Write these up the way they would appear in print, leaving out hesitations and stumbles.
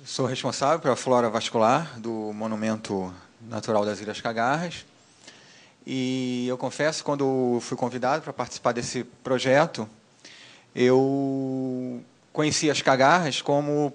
Sou responsável pela flora vascular do Monumento Natural das Ilhas Cagarras. E eu confesso, quando fui convidado para participar desse projeto, eu conheci as Cagarras como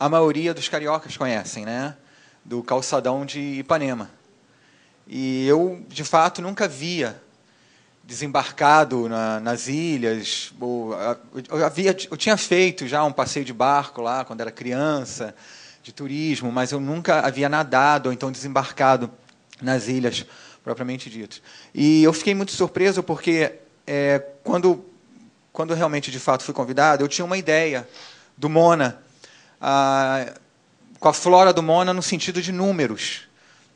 a maioria dos cariocas conhecem, né? Do calçadão de Ipanema. E eu, de fato, nunca via desembarcado nas ilhas. Eu tinha feito já um passeio de barco lá, quando era criança, de turismo, mas eu nunca havia nadado ou então desembarcado nas ilhas, propriamente dito. E eu fiquei muito surpreso porque, quando realmente, de fato, fui convidado, eu tinha uma ideia do Mona, com a flora do Mona no sentido de números,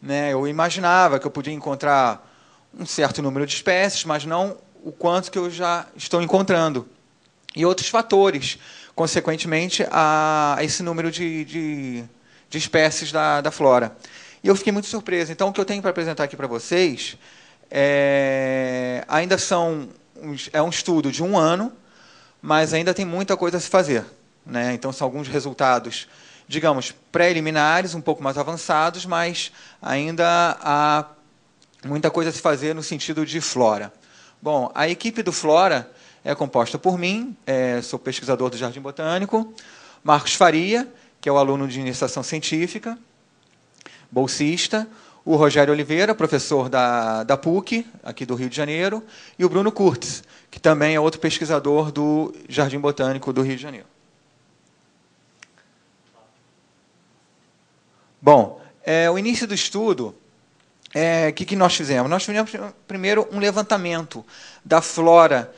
né? Eu imaginava que eu podia encontrar um certo número de espécies, mas não o quanto que eu já estou encontrando. E outros fatores, consequentemente, a esse número de espécies da flora. E eu fiquei muito surpreso. Então, o que eu tenho para apresentar aqui para vocês ainda é um estudo de 1 ano, mas ainda tem muita coisa a se fazer, né? Então, são alguns resultados, digamos, preliminares, um pouco mais avançados, mas ainda há muita coisa a se fazer no sentido de flora. Bom, a equipe do Flora é composta por mim, sou pesquisador do Jardim Botânico, Marcos Faria, que é o aluno de iniciação científica, bolsista, o Rogério Oliveira, professor da PUC, aqui do Rio de Janeiro, e o Bruno Kurtz, que também é outro pesquisador do Jardim Botânico do Rio de Janeiro. Bom, o início do estudo, o que nós fizemos? Nós fizemos primeiro um levantamento da flora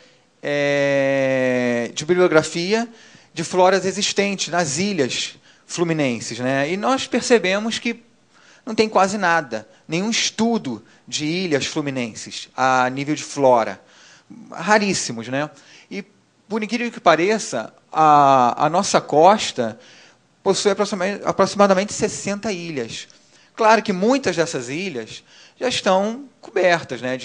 de bibliografia de floras existentes nas ilhas fluminenses, né? E nós percebemos que não tem quase nada, nenhum estudo de ilhas fluminenses a nível de flora. Raríssimos, né? E, por incrível que pareça, a nossa costa possui aproximadamente 60 ilhas. Claro que muitas dessas ilhas já estão cobertas, né?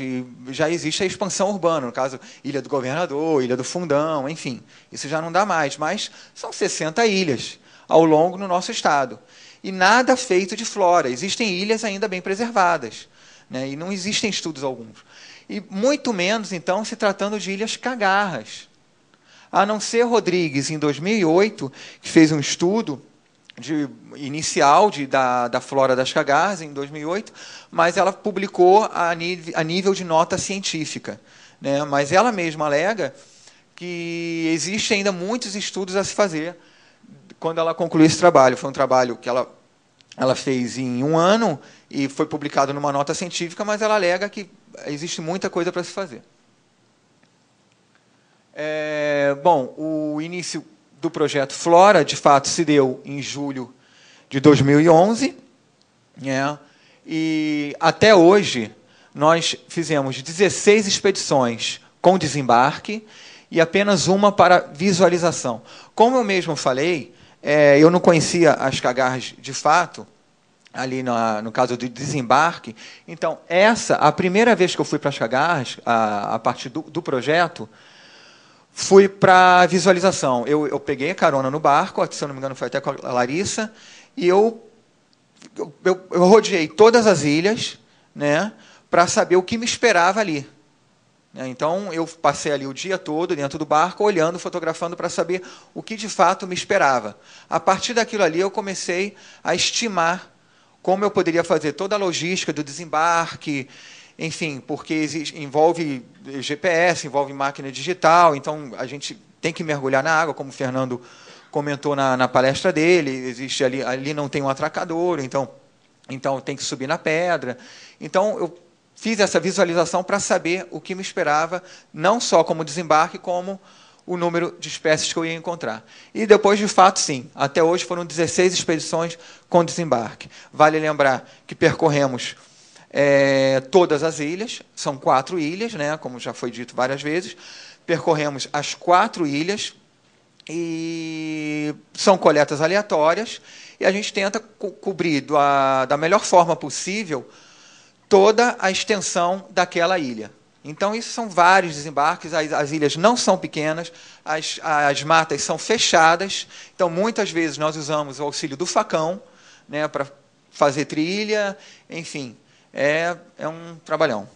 Já existe a expansão urbana, no caso, Ilha do Governador, Ilha do Fundão, enfim. Isso já não dá mais, mas são 60 ilhas ao longo do nosso estado. E nada feito de flora. Existem ilhas ainda bem preservadas, né? E não existem estudos alguns. E muito menos, então, se tratando de ilhas cagarras. A não ser Rodrigues, em 2008, que fez um estudo inicial da flora das cagarras, em 2008, mas ela publicou a nível de nota científica, né? Mas ela mesma alega que existem ainda muitos estudos a se fazer quando ela concluiu esse trabalho. Foi um trabalho que ela fez em 1 ano e foi publicado numa nota científica, mas ela alega que existe muita coisa para se fazer. Bom, o início do projeto Flora, de fato, se deu em julho de 2011, né? E até hoje nós fizemos 16 expedições com desembarque e apenas uma para visualização. Como eu mesmo falei, eu não conhecia as cagarras de fato, ali no caso do desembarque. Então, a primeira vez que eu fui para as cagarras, a partir do projeto, fui para visualização. Eu peguei a carona no barco, se eu não me engano foi até com a Larissa, e eu rodeei todas as ilhas, né, para saber o que me esperava ali. Então, eu passei ali o dia todo dentro do barco, olhando, fotografando, para saber o que de fato me esperava. A partir daquilo ali, eu comecei a estimar como eu poderia fazer toda a logística do desembarque, enfim, porque envolve GPS, envolve máquina digital, então a gente tem que mergulhar na água, como o Fernando comentou na palestra dele, existe ali não tem um atracador, então tem que subir na pedra. Então, eu fiz essa visualização para saber o que me esperava, não só como desembarque, como o número de espécies que eu ia encontrar. E depois, de fato, sim, até hoje foram 16 expedições com desembarque. Vale lembrar que percorremos todas as ilhas, são 4 ilhas, né, como já foi dito várias vezes, percorremos as 4 ilhas, e são coletas aleatórias, e a gente tenta cobrir da melhor forma possível toda a extensão daquela ilha, Então, isso são vários desembarques, as ilhas não são pequenas, as matas são fechadas, então, muitas vezes, nós usamos o auxílio do facão, né, para fazer trilha, enfim, é um trabalhão.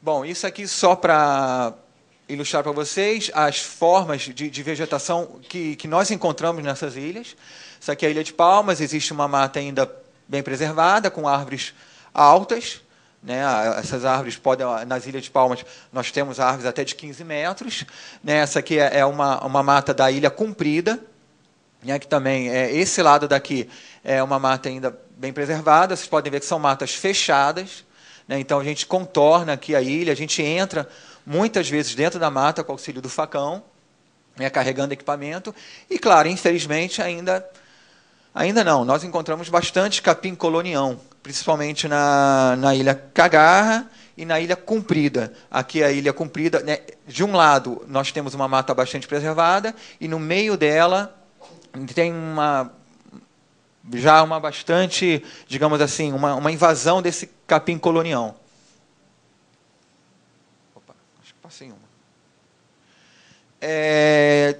Bom, isso aqui só para ilustrar para vocês as formas de vegetação que nós encontramos nessas ilhas. Isso aqui é a Ilha de Palmas, existe uma mata ainda bem preservada, com árvores altas, né? Essas árvores podem, nas Ilhas de Palmas, nós temos árvores até de 15 metros. Né? Essa aqui é uma mata da Ilha Comprida, né? Que também, esse lado daqui é uma mata ainda bem preservada. Vocês podem ver que são matas fechadas, né? Então, a gente contorna aqui a ilha, a gente entra muitas vezes dentro da mata com o auxílio do facão, né? Carregando equipamento. E, claro, infelizmente, ainda não. Nós encontramos bastante capim-colonião, principalmente na Ilha Cagarra e na Ilha Comprida. Aqui a Ilha Comprida, né, de um lado, nós temos uma mata bastante preservada, e no meio dela tem já uma bastante, digamos assim, uma invasão desse capim-colonião. Opa, acho que passei uma.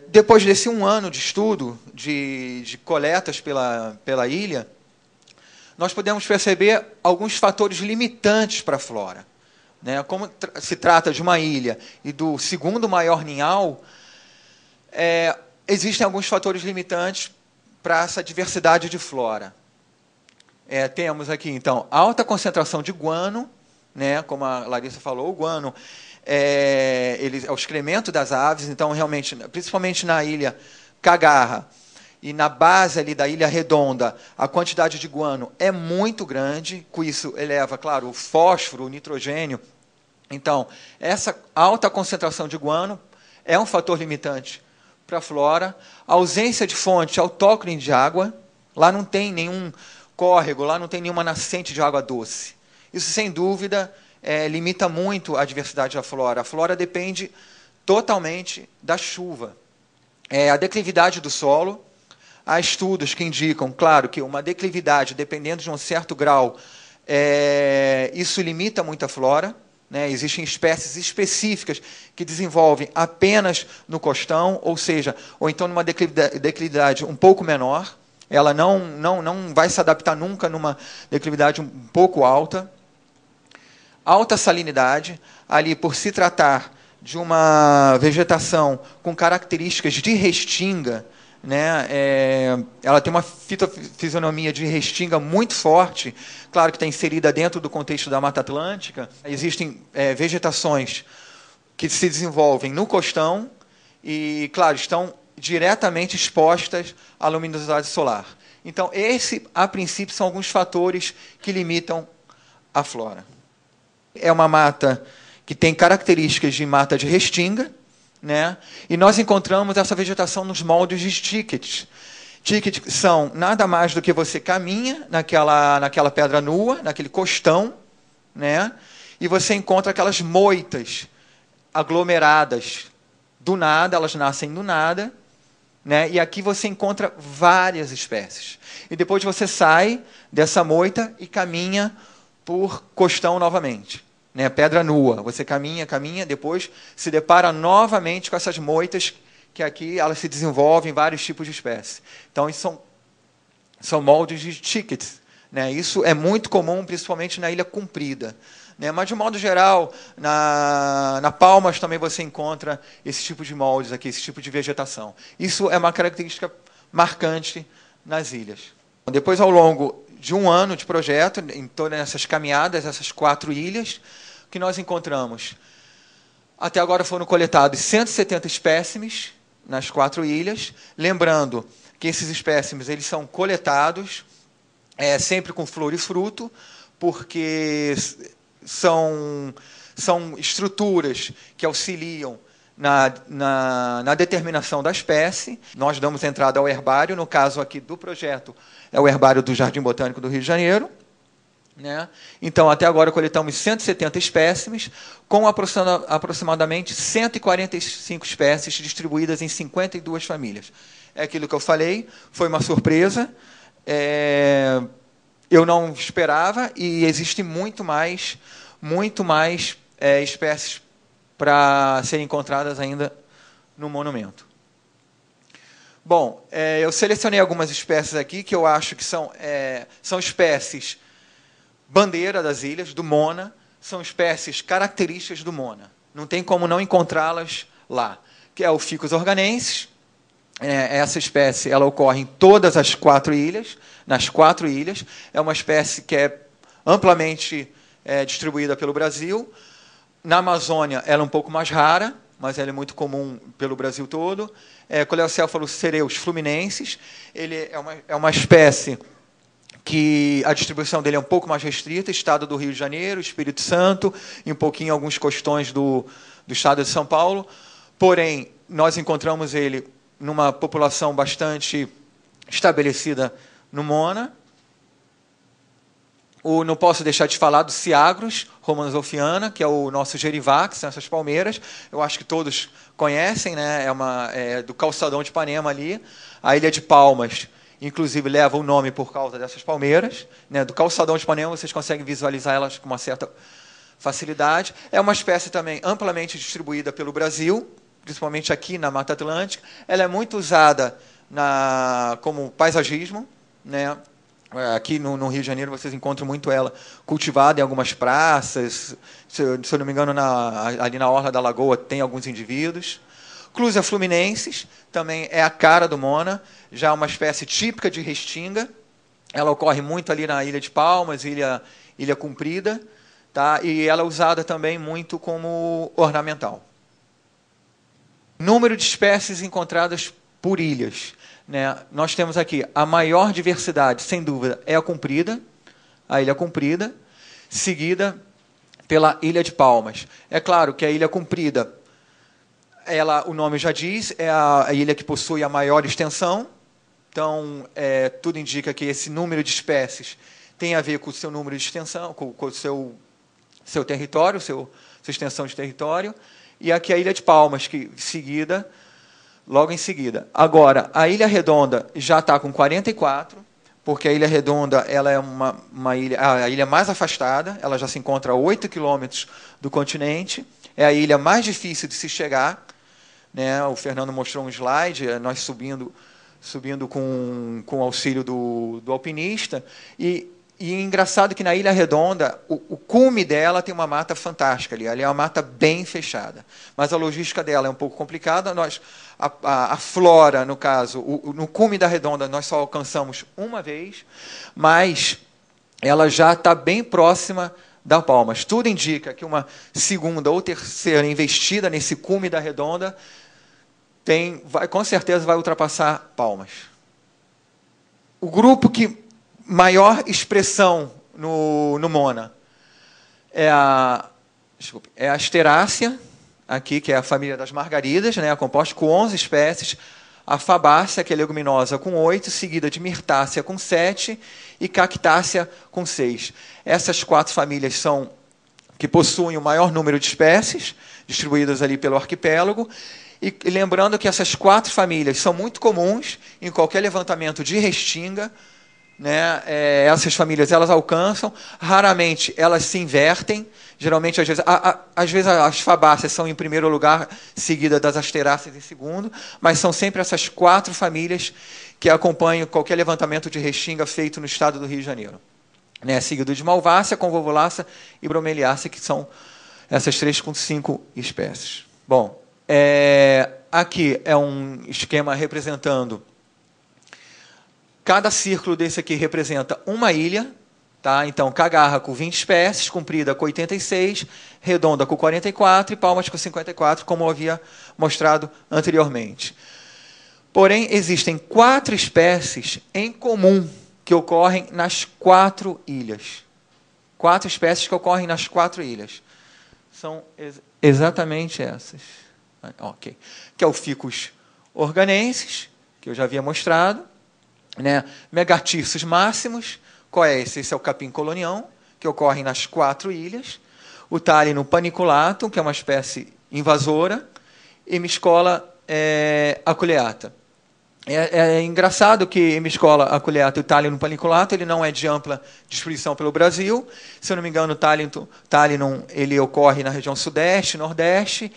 Depois desse um ano de estudo, de coletas pela ilha, nós podemos perceber alguns fatores limitantes para a flora. Né? Como se trata de uma ilha e do segundo maior ninhal, existem alguns fatores limitantes para essa diversidade de flora. Temos aqui, então, alta concentração de guano, né? Como a Larissa falou, o guano ele é o excremento das aves, então, realmente, principalmente na Ilha Cagarra e na base ali da Ilha Redonda, a quantidade de guano é muito grande, com isso eleva, claro, o fósforo, o nitrogênio. Então, essa alta concentração de guano é um fator limitante para a flora. A ausência de fonte autóctone de água, lá não tem nenhum córrego, lá não tem nenhuma nascente de água doce. Isso, sem dúvida, limita muito a diversidade da flora. A flora depende totalmente da chuva. A declividade do solo. Há estudos que indicam, claro, que uma declividade, dependendo de um certo grau, isso limita muito a flora. Né? Existem espécies específicas que desenvolvem apenas no costão, ou então numa declividade um pouco menor. Ela não vai se adaptar nunca numa declividade um pouco alta. Alta salinidade, ali por se tratar de uma vegetação com características de restinga, né? Ela tem uma fitofisionomia de restinga muito forte, claro que está inserida dentro do contexto da Mata Atlântica. Existem vegetações que se desenvolvem no costão e, claro, estão diretamente expostas à luminosidade solar. Então, a princípio, são alguns fatores que limitam a flora. É uma mata que tem características de mata de restinga, né? E nós encontramos essa vegetação nos moldes de tickets. Tickets são nada mais do que você caminha naquela pedra nua, naquele costão, né? E você encontra aquelas moitas aglomeradas do nada, elas nascem do nada, né? E aqui você encontra várias espécies. E depois você sai dessa moita e caminha por costão novamente. Né, pedra nua, você caminha, depois se depara novamente com essas moitas, que aqui elas se desenvolvem em vários tipos de espécies. Então, isso são moldes de tickets. Né? Isso é muito comum, principalmente na Ilha Comprida. Né? Mas, de modo geral, na Palmas também você encontra esse tipo de moldes aqui, esse tipo de vegetação. Isso é uma característica marcante nas ilhas. Depois, ao longo de um ano de projeto, em todas essas caminhadas, essas 4 ilhas, que nós encontramos. Até agora foram coletados 170 espécimes nas 4 ilhas, lembrando que esses espécimes eles são coletados sempre com flor e fruto, porque são estruturas que auxiliam na determinação da espécie. Nós damos entrada ao herbário, no caso aqui do projeto, é o herbário do Jardim Botânico do Rio de Janeiro. Né? Então, até agora, coletamos 170 espécimes, com aproximadamente 145 espécies distribuídas em 52 famílias. É aquilo que eu falei, foi uma surpresa, eu não esperava, e existe muito mais muito mais espécies para serem encontradas ainda no monumento. Bom, eu selecionei algumas espécies aqui que eu acho que são espécies bandeira das ilhas, do Mona, são espécies características do Mona. Não tem como não encontrá-las lá. Que é o Ficus organensis. Essa espécie ela ocorre em todas as 4 ilhas, nas 4 ilhas. É uma espécie que é amplamente distribuída pelo Brasil. Na Amazônia, ela é um pouco mais rara, mas ela é muito comum pelo Brasil todo. Coleocephalus cereus fluminensis. Ele é uma espécie que a distribuição dele é um pouco mais restrita, estado do Rio de Janeiro, Espírito Santo, e um pouquinho alguns costões do estado de São Paulo. Porém, nós encontramos ele numa população bastante estabelecida no Mona. Não posso deixar de falar do Ciagros romanzofiana, que é o nosso gerivá, que são essas palmeiras. Eu acho que todos conhecem, né? É do calçadão de Ipanema ali. A Ilha de Palmas, inclusive, leva o nome por causa dessas palmeiras. Né? Do calçadão de Ipanema, vocês conseguem visualizar elas com uma certa facilidade. É uma espécie também amplamente distribuída pelo Brasil, principalmente aqui na Mata Atlântica. Ela é muito usada como paisagismo, né? Aqui no Rio de Janeiro vocês encontram muito ela cultivada em algumas praças. Se eu não me engano, ali na Orla da Lagoa tem alguns indivíduos. Clusia fluminensis também é a cara do Mona, já é uma espécie típica de restinga. Ela ocorre muito ali na Ilha de Palmas, Ilha Comprida, tá? E ela é usada também muito como ornamental. Número de espécies encontradas por ilhas. Né? Nós temos aqui a maior diversidade, sem dúvida, é a Ilha Comprida, seguida pela Ilha de Palmas. É claro que a Ilha Comprida, o nome já diz, é a ilha que possui a maior extensão. Então, tudo indica que esse número de espécies tem a ver com o seu número de extensão, com o seu território, sua extensão de território. E aqui a Ilha de Palmas, logo em seguida. Agora, a Ilha Redonda já está com 44, porque a Ilha Redonda ela é a ilha mais afastada, ela já se encontra a 8 quilômetros do continente, é a ilha mais difícil de se chegar. Né? O Fernando mostrou um slide, nós subindo com o auxílio do alpinista, e engraçado que na Ilha Redonda, o cume dela tem uma mata fantástica ali é uma mata bem fechada. Mas a logística dela é um pouco complicada. A flora, no caso, no cume da Redonda, nós só alcançamos uma vez, mas ela já está bem próxima da Palmas. Tudo indica que uma segunda ou terceira investida nesse cume da Redonda com certeza vai ultrapassar Palmas. O grupo que maior expressão no Mona é a Asterácea, aqui, que é a família das margaridas, né, composta com 11 espécies, a Fabácea, que é leguminosa, com 8, seguida de Mirtácea, com 7, e Cactácea, com 6. Essas 4 famílias são que possuem o maior número de espécies, distribuídas ali pelo arquipélago, e lembrando que essas 4 famílias são muito comuns em qualquer levantamento de restinga. Né? Essas famílias elas alcançam, raramente elas se invertem, geralmente às vezes as fabáceas são em primeiro lugar, seguida das asteráceas em segundo, mas são sempre essas 4 famílias que acompanham qualquer levantamento de restinga feito no estado do Rio de Janeiro. Né? Seguido de Malvácea, Convolvulaceae e Bromeliaceae, que são essas 3 com 5 espécies. Bom, aqui é um esquema representando. Cada círculo desse aqui representa uma ilha. Tá? Então, Cagarra com 20 espécies, Comprida com 86, Redonda com 44 e Palmas com 54, como eu havia mostrado anteriormente. Porém, existem 4 espécies em comum que ocorrem nas 4 ilhas. 4 espécies que ocorrem nas 4 ilhas. São exatamente essas. Okay. Que é o Ficus organensis, que eu já havia mostrado. Né? Megatirsus máximos, qual é esse? Esse é o capim colonião, que ocorre nas 4 ilhas. O Thalino paniculatum, que é uma espécie invasora. E Miscola aculeata. É engraçado que Hemicola aculeata e o Thalinum paniculato ele não é de ampla distribuição pelo Brasil. Se eu não me engano, o Thalinum ele ocorre na região sudeste, nordeste,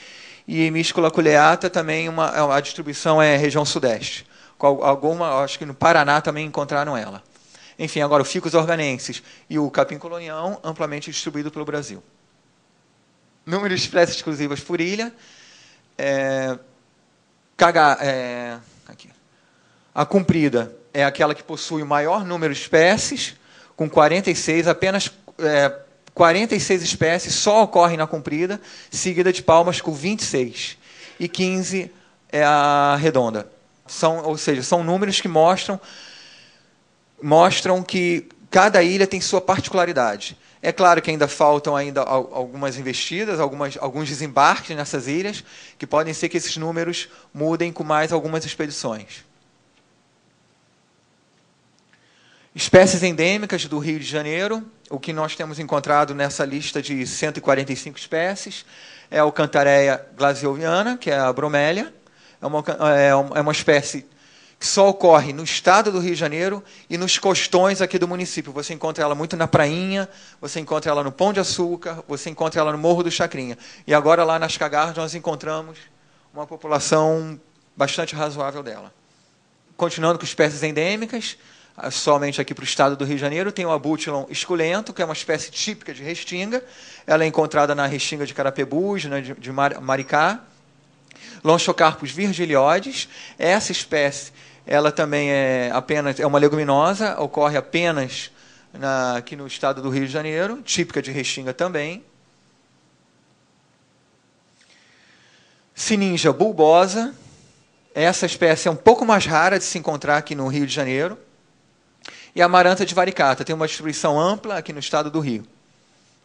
e Hemicola aculeata também a distribuição é região sudeste. Acho que no Paraná também encontraram ela. Enfim, agora o Ficus organensis e o capim colonião amplamente distribuído pelo Brasil. Número de espécies exclusivas por ilha. Aqui. A comprida é aquela que possui o maior número de espécies, com 46, apenas 46 espécies só ocorrem na comprida, seguida de palmas com 26. E 15 é a redonda. Ou seja, são números que mostram que cada ilha tem sua particularidade. É claro que ainda faltam algumas investidas, alguns desembarques nessas ilhas, que podem ser que esses números mudem com mais algumas expedições. Espécies endêmicas do Rio de Janeiro. O que nós temos encontrado nessa lista de 145 espécies é a Alcantareia glaseoviana, que é a bromélia. É uma espécie que só ocorre no estado do Rio de Janeiro e nos costões aqui do município. Você encontra ela muito na Prainha, você encontra ela no Pão de Açúcar, você encontra ela no Morro do Chacrinha. E agora, lá nas Cagarras, nós encontramos uma população bastante razoável dela. Continuando com espécies endêmicas, somente aqui para o estado do Rio de Janeiro, tem o Abutilon esculento, que é uma espécie típica de restinga. Ela é encontrada na restinga de Carapebus, de Maricá. Lonchocarpus virgilioides. Essa espécie ela também é uma leguminosa, ocorre apenas aqui no estado do Rio de Janeiro, típica de restinga também. Siningia bulbosa. Essa espécie é um pouco mais rara de se encontrar aqui no Rio de Janeiro. E a amaranta de varicata tem uma distribuição ampla aqui no estado do Rio.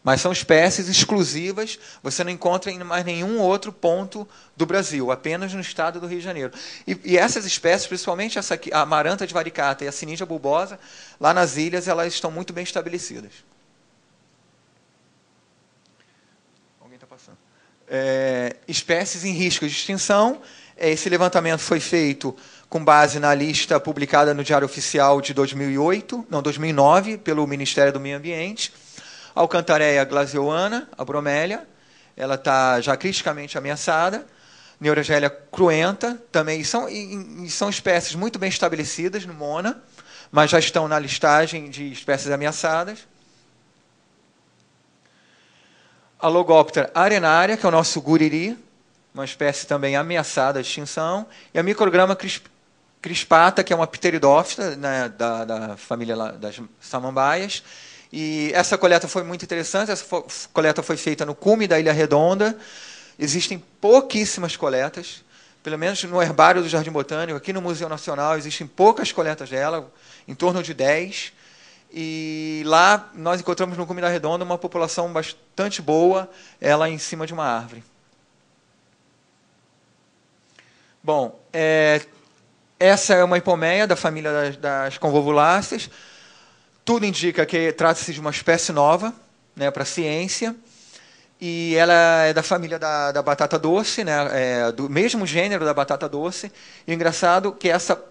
Mas são espécies exclusivas, você não encontra em mais nenhum outro ponto do Brasil, apenas no estado do Rio de Janeiro. E essas espécies, principalmente essa aqui, a amaranta de varicata e a siningia bulbosa, lá nas ilhas elas estão muito bem estabelecidas. Alguém está passando. Espécies em risco de extinção. Esse levantamento foi feito com base na lista publicada no Diário Oficial de 2009, pelo Ministério do Meio Ambiente. Alcantareia glaseoana, a bromélia, ela está já criticamente ameaçada. Neurogélia cruenta, também são espécies muito bem estabelecidas no MONA, mas já estão na listagem de espécies ameaçadas. A Logoptera arenária, que é o nosso guriri, uma espécie também ameaçada de extinção. E a Micrograma crispata, que é uma pteridófita, né, da família das samambaias. E essa coleta foi muito interessante. Essa coleta foi feita no cume da Ilha Redonda. Existem pouquíssimas coletas, pelo menos no herbário do Jardim Botânico. Aqui no Museu Nacional existem poucas coletas dela, em torno de 10. E lá nós encontramos no cume da Redonda uma população bastante boa, ela em cima de uma árvore. Bom, essa é uma hipomeia da família das convolvuláceas. Tudo indica que trata-se de uma espécie nova, né, para a ciência. E ela é da família da batata doce, né, do mesmo gênero da batata doce. E o engraçado é que essa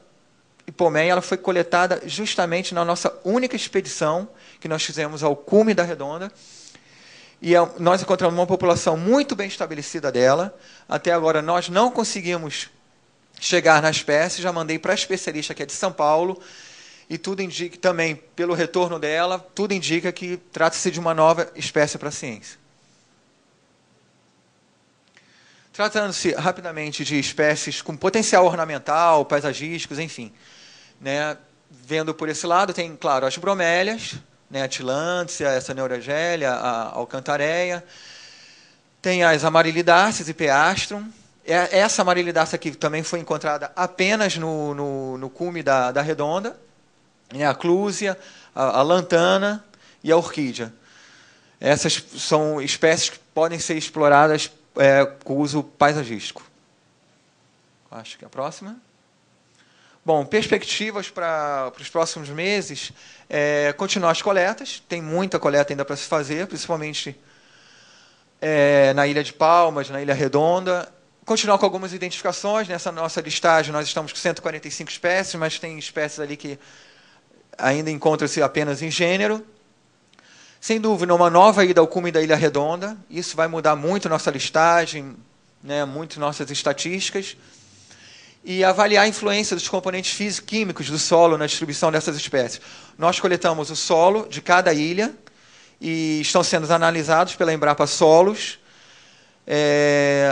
hipomeia ela foi coletada justamente na nossa única expedição que nós fizemos ao cume da Redonda. E nós encontramos uma população muito bem estabelecida dela. Até agora nós não conseguimos chegar na espécie. Já mandei para a especialista que é de São Paulo. E tudo indica também, pelo retorno dela, tudo indica que trata-se de uma nova espécie para a ciência. Tratando-se rapidamente de espécies com potencial ornamental, paisagísticos, enfim. Né, vendo por esse lado, tem, claro, as bromélias, né, a tilância, essa neurogélia, a alcantareia. Tem as amarilidáceas e peastrum. Essa amarilidácea aqui também foi encontrada apenas no cume da Redonda. A clúsia, a lantana e a orquídea. Essas são espécies que podem ser exploradas com uso paisagístico. Acho que é a próxima. Bom, perspectivas para os próximos meses, continuar as coletas. Tem muita coleta ainda para se fazer, principalmente na Ilha de Palmas, na Ilha Redonda. continuar com algumas identificações. Nessa nossa listagem, nós estamos com 145 espécies, mas tem espécies ali que ainda encontram-se apenas em gênero. Sem dúvida, uma nova ida ao cume da Ilha Redonda. Isso vai mudar muito nossa listagem, né, muito nossas estatísticas. E avaliar a influência dos componentes físico-químicos do solo na distribuição dessas espécies. Nós coletamos o solo de cada ilha e estão sendo analisados pela Embrapa Solos.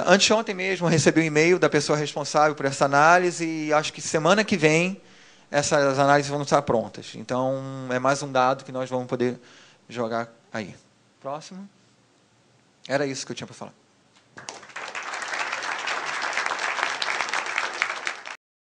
Anteontem mesmo recebi um e-mail da pessoa responsável por essa análise e acho que semana que vem essas análises vão estar prontas. Então, é mais um dado que nós vamos poder jogar aí. Próximo. Era isso que eu tinha para falar.